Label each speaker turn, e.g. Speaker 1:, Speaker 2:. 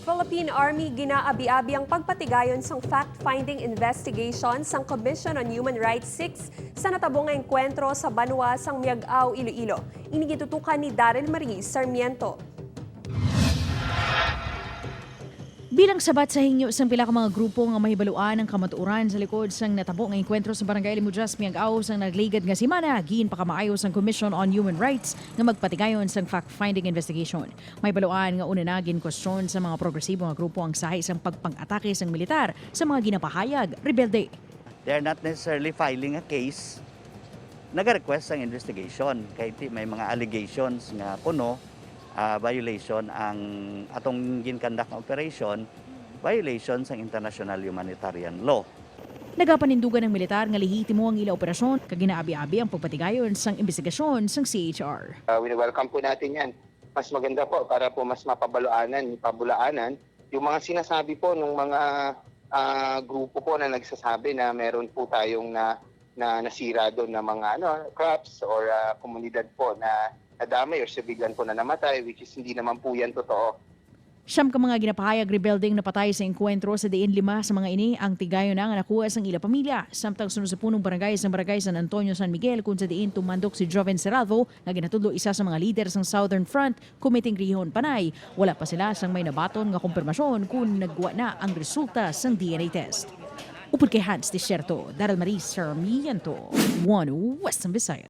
Speaker 1: Philippine Army ginaabi-abi ang pagpatigayon sang fact-finding investigation sang Commission on Human Rights 6 sa natabong nga enkwentro sa Banwa sang Miag-ao, Iloilo. Inigitutukan ni Daryl Marie Sarmiento.
Speaker 2: Bilang sabat sa hingyo sang pila ka mga grupo nga mahibaluan ang kamatuoran sa likod sang natabo nga enkwentro sa Barangay Limujas, Miag-ao sang nagligad nga semana, giin pa kamaayo sang Commission on Human Rights nga magpatigayon sang fact-finding investigation. Mahibaluan nga una na ginkwestiyon sa mga progresibo nga grupo ang sahi sang pagpang-atake sang militar sa mga ginapahayag rebelde.
Speaker 3: They are not necessarily filing a case. Nag-request ang investigation kay may mga allegations nga kuno violation ang atong ginkandak na operation, violation sa international humanitarian law.
Speaker 2: Nagapanindugan ng militar nga lehitimo ang ila operasyon kaginaabi-abi ang pagpatigayon sang investigasyon sang CHR.
Speaker 4: Welcome po natin yan. Mas maganda po para po mas pabulaanan yung mga sinasabi po ng mga grupo po na nagsasabi na meron po tayong nasira doon na mga crops or komunidad po na nadamay or civilian po na namatay, which is hindi naman po yan totoo.
Speaker 2: Siyam ka mga ginapahayag rebelding napatay sa enkwentro sa diin 5 sa mga ini ang tigayon na nga nakuha sang ila pamilya. Samtang sunod sa punong barangay San Antonio San Miguel kung sa diin tumandok si Joven Serrado na ginatudlo isa sa mga leader sang Southern Front Committing Rihon Panay. Wala pa sila sang may nabaton nga kumpirmasyon kung nagwa na ang resulta sang DNA test. Upod kay Hans Desierto, Daryl Marie Sarmiento, One Western Visayas.